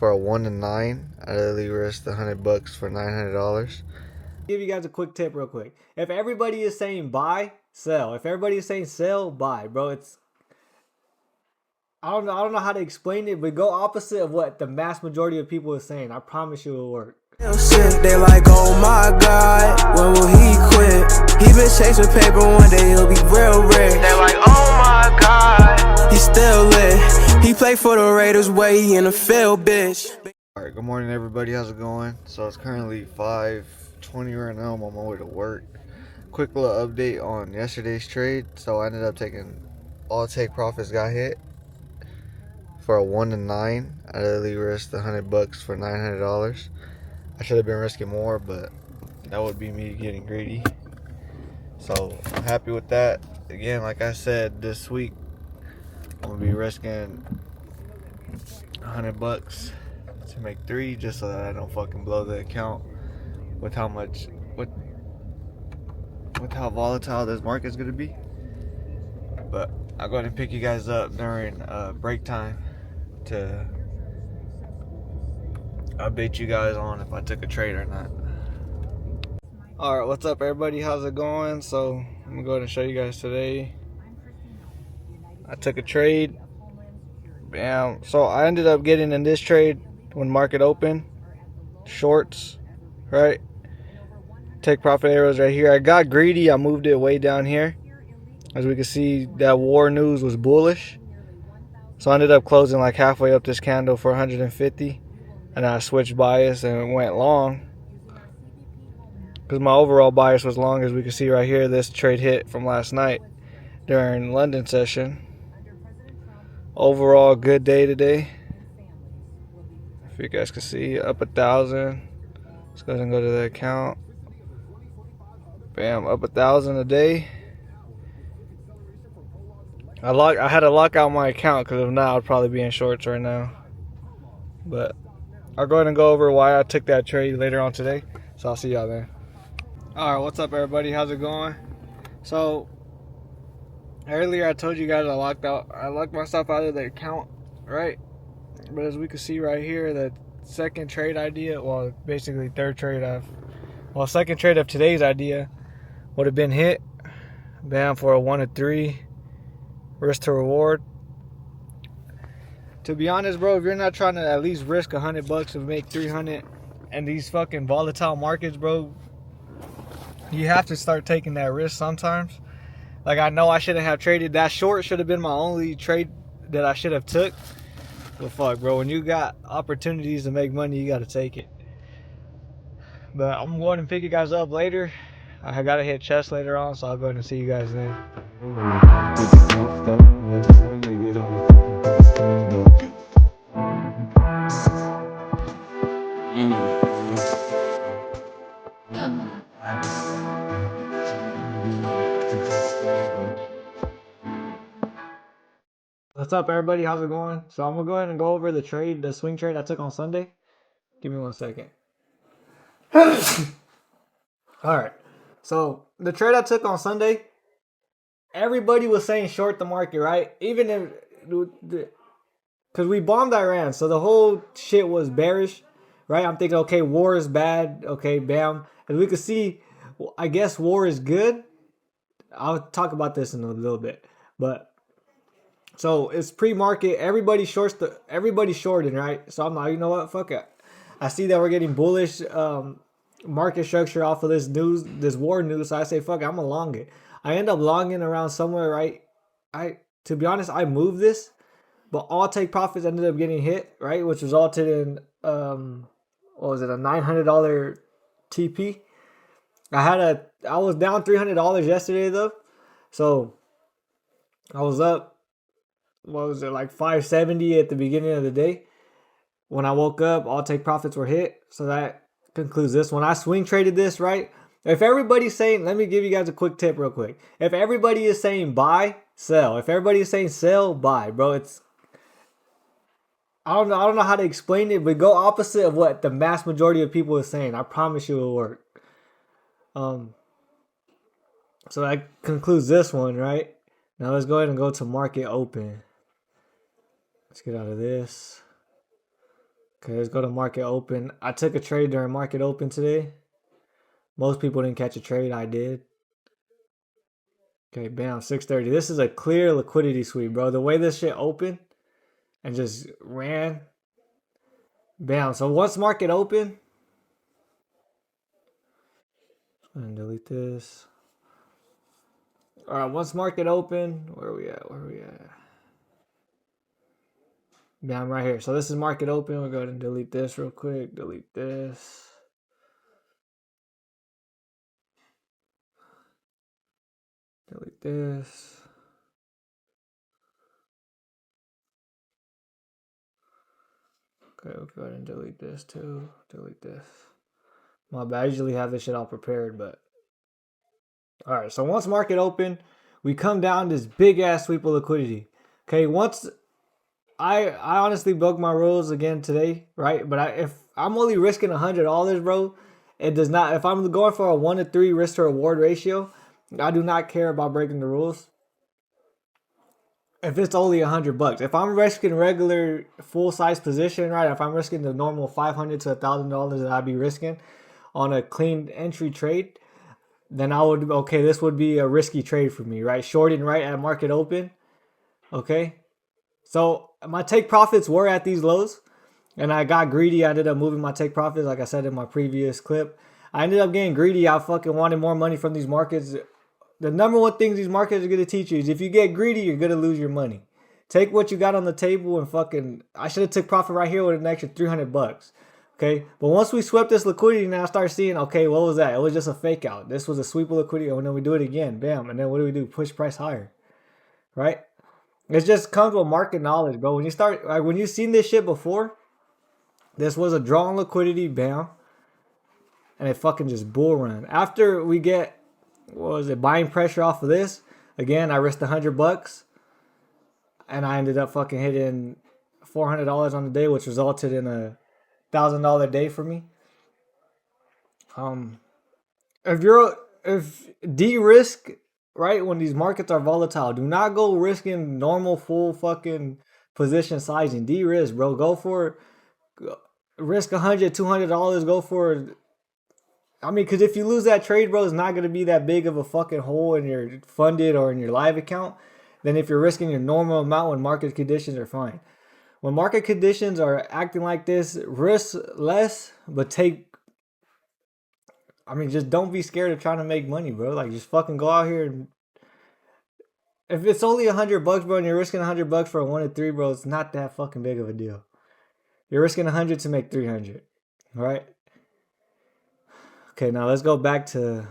for a 1 to 9. I literally risked $100 for $900. Give you guys a quick tip real quick. If everybody is saying buy, sell. If everybody is saying sell, buy, bro. I don't know how to explain it, but go opposite of what the mass majority of people is saying. I promise you it'll work. They like, oh my God, when will he quit? He been chasing paper, one day he'll be real rich. They like, oh my God, he's still lit. He play for the Raiders, way in the field, bitch. Alright, good morning everybody, how's it going? So it's currently 5:20 right now, I'm on my way to work. Quick little update on yesterday's trade. So I ended up taking all take profits got hit for a 1 to 9. I literally risked $100 for $900. I should have been risking more, but that would be me getting greedy. So I'm happy with that. Again, like I said, this week I'm gonna be risking $100 to make 3, just so that I don't fucking blow the account with how volatile this market's gonna be. But I'll go ahead and pick you guys up during break time to update you guys on if I took a trade or not. Alright, what's up everybody, how's it going? So I'm gonna go ahead and show you guys today. I took a trade. Bam. So I ended up getting in this trade when market opened. Shorts, right? Take profit arrows right here. I got greedy, I moved it way down here. As we can see, that war news was bullish. So I ended up closing like halfway up this candle for 150. And I switched bias and went long. Because my overall bias was long, as we can see right here. This trade hit from last night during London session. Overall, good day today. If you guys can see, up 1,000. Let's go ahead and go to the account. Bam, up 1,000 a day. I had to lock out my account, because if not, I'd probably be in shorts right now. But I'll go ahead and go over why I took that trade later on today. So I'll see y'all then. Alright, what's up everybody? How's it going? So earlier I told you guys I locked myself out of the account, right? But as we can see right here, the second trade idea, well basically second trade of today's idea would have been hit. Bam, for a 1 to 3 risk to reward. To be honest, bro, if you're not trying to at least risk $100 to make 300 and these fucking volatile markets, bro, you have to start taking that risk sometimes. Like, I know I shouldn't have traded that short. Should have been my only trade that I should have took. But fuck, bro, when you got opportunities to make money, you got to take it. But I'm going to pick you guys up later. I got to hit chest later on, so I'll go ahead and see you guys then. What's up everybody, how's it going? So I'm gonna go ahead and go over the swing trade I took on Sunday. Give me 1 second. Alright, so the trade I took on Sunday, everybody was saying short the market, right? Even if, because we bombed Iran, so the whole shit was bearish, right? I'm thinking, okay, war is bad, okay, bam. As we can see, I guess war is good. I'll talk about this in a little bit, but so it's pre-market. Everybody's shorting, right? So I'm like, you know what? Fuck it. I see that we're getting bullish market structure off of this news, this war news. So I say, fuck it, I'm gonna long it. I end up longing around somewhere, right? To be honest, I moved this, but all take profits ended up getting hit, right? Which resulted in what was it, a $900 TP. I was down $300 yesterday though, so I was up. What was it, like 570 at the beginning of the day? When I woke up, all take profits were hit. So that concludes this one. I swing traded this, right? If everybody's saying, let me give you guys a quick tip real quick. If everybody is saying buy, sell. If everybody is saying sell, buy, bro. I don't know how to explain it, but go opposite of what the mass majority of people is saying. I promise you it'll work. So that concludes this one, right? Now let's go ahead and go to market open. Let's get out of this. Okay, let's go to market open. I took a trade during market open today. Most people didn't catch a trade. I did. Okay, bam, 630. This is a clear liquidity sweep, bro. The way this shit opened and just ran. Bam. So once market open, and delete this. All right, once market open, where are we at? Bam, right here. So this is market open. We'll go ahead and delete this real quick. Delete this. Delete this. Okay, we'll go ahead and delete this too. Delete this. My bad. I usually have this shit all prepared, but all right. So once market open, we come down this big ass sweep of liquidity. Okay, once I honestly broke my rules again today, right? But if I'm only risking $100, bro, it does not. If I'm going for a 1 to 3 risk to reward ratio, I do not care about breaking the rules. If it's only $100, if I'm risking regular full size position, right? If I'm risking the normal $500 to $1,000 that I'd be risking on a clean entry trade, then I would, okay, this would be a risky trade for me, right? Shorting right at market open, okay? So my take profits were at these lows, and I got greedy. I ended up moving my take profits, like I said in my previous clip. I ended up getting greedy. I fucking wanted more money from these markets. The number one thing these markets are going to teach you is if you get greedy, you're going to lose your money. Take what you got on the table and fucking, I should have took profit right here with an extra $300. Okay, but once we swept this liquidity, now I start seeing, okay, what was that? It was just a fake out. This was a sweep of liquidity, and then we do it again, bam. And then what do? Push price higher, right? It just comes with market knowledge, bro. When you start, like when you've seen this shit before, this was a draw on liquidity, bam, and it fucking just bull run. After we get, what was it, buying pressure off of this, again, I risked $100, and I ended up fucking hitting $400 on the day, which resulted in a $1,000 day for me. If de-risk, right, when these markets are volatile, do not go risking normal full fucking position sizing. De-risk, bro. Go for risk $100, $200. Go for, I mean, because if you lose that trade, bro, it's not going to be that big of a fucking hole in your funded or in your live account than if you're risking your normal amount when market conditions are fine. When market conditions are acting like this, risk less, but just don't be scared of trying to make money, bro. Like, just fucking go out here and if it's only $100, bro, and you're risking $100 for a 1 to 3, bro, it's not that fucking big of a deal. You're risking 100 to make 300, all right? Okay, now let's go back to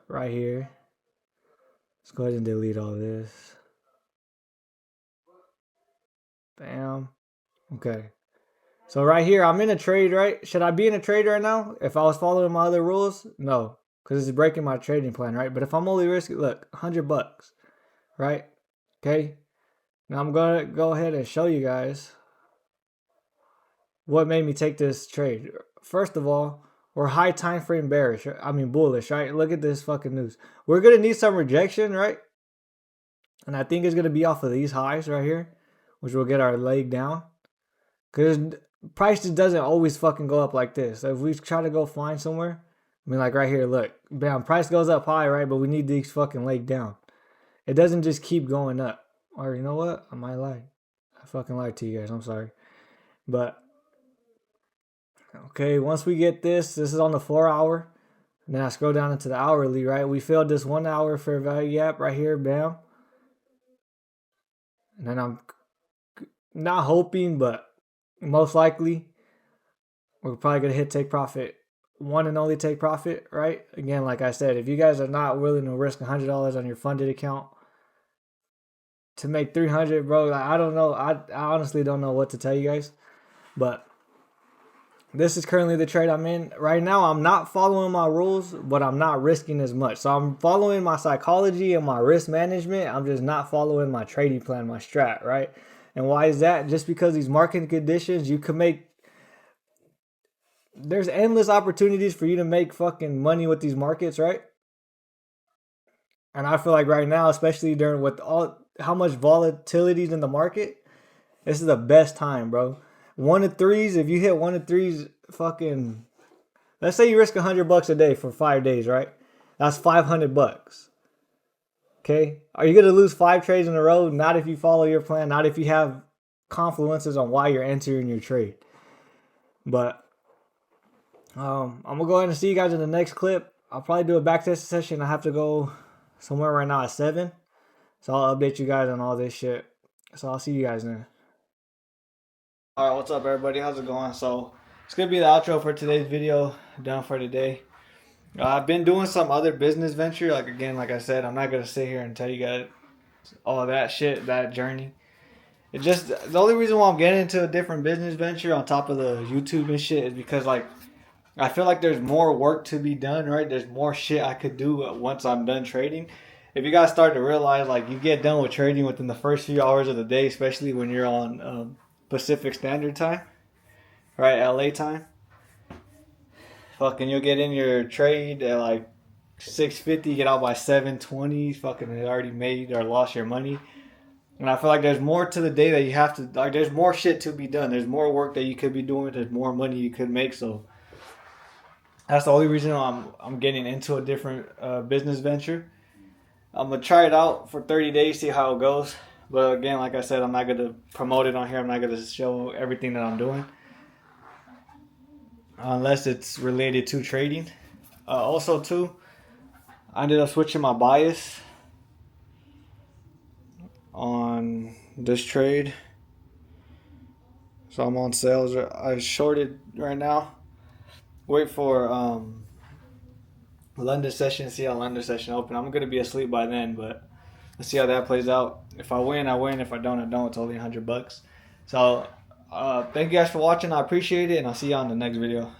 right here. Let's go ahead and delete all this. Bam. Okay. So right here, I'm in a trade, right? Should I be in a trade right now? If I was following my other rules? No, because it's breaking my trading plan, right? But if I'm only risking, look, $100, right? Okay. Now I'm going to go ahead and show you guys what made me take this trade. First of all, we're high time frame bullish, right? Look at this fucking news. We're going to need some rejection, right? And I think it's going to be off of these highs right here, which will get our leg down. Because price just doesn't always fucking go up like this. So if we try to go find somewhere, I mean, like right here, look, bam, price goes up high, right? But we need these fucking leg down. It doesn't just keep going up. Or you know what? I might lie. I fucking lied to you guys. I'm sorry. But, okay, once we get this is on the 4 hour. And then I scroll down into the hourly, right? We filled this 1 hour fair value gap right here, bam. And then I'm not hoping, but most likely we're probably going to hit take profit. One and only take profit, right? Again, like I said, if you guys are not willing to risk $100 on your funded account to make 300, bro, like, I don't know. I honestly don't know what to tell you guys. But this is currently the trade I'm in. Right now, I'm not following my rules, but I'm not risking as much. So I'm following my psychology and my risk management. I'm just not following my trading plan, my strat, right? And why is that? Just because these market conditions, you can make, there's endless opportunities for you to make fucking money with these markets, right? And I feel like right now, especially with all how much volatility is in the market, this is the best time, bro. 1 to 3s. If you hit 1 to 3s, fucking, let's say you risk $100 a day for 5 days, right? That's $500. Okay, are you gonna lose 5 trades in a row? Not if you follow your plan. Not if you have confluences on why you're entering your trade. But I'm gonna go ahead and see you guys in the next clip. I'll probably do a backtest session. I have to go somewhere right now at 7, so I'll update you guys on all this shit. So I'll see you guys then. All right, what's up, everybody? How's it going? So it's gonna be the outro for today's video. Done for today. I've been doing some other business venture. Like again, like I said, I'm not gonna sit here and tell you guys all that shit, that journey. It just, the only reason why I'm getting into a different business venture on top of the YouTube and shit is because like I feel like there's more work to be done, right? There's more shit I could do once I'm done trading. If you guys start to realize, like, you get done with trading within the first few hours of the day, especially when you're on Pacific Standard Time, right? LA time. Fucking, you'll get in your trade at like 6:50, get out by 7:20. Fucking, you already made or lost your money. And I feel like there's more to the day that you have to, like, there's more shit to be done. There's more work that you could be doing. There's more money you could make. So that's the only reason I'm getting into a different business venture. I'm going to try it out for 30 days, see how it goes. But again, like I said, I'm not going to promote it on here. I'm not going to show everything that I'm doing. Unless it's related to trading. Also, too, I ended up switching my bias on this trade. So I'm on sales. I shorted right now. Wait for London session, see how London session open. I'm going to be asleep by then, but let's see how that plays out. If I win, I win. If I don't, I don't. It's only $100. So thank you guys for watching. I appreciate it, and I'll see you on the next video.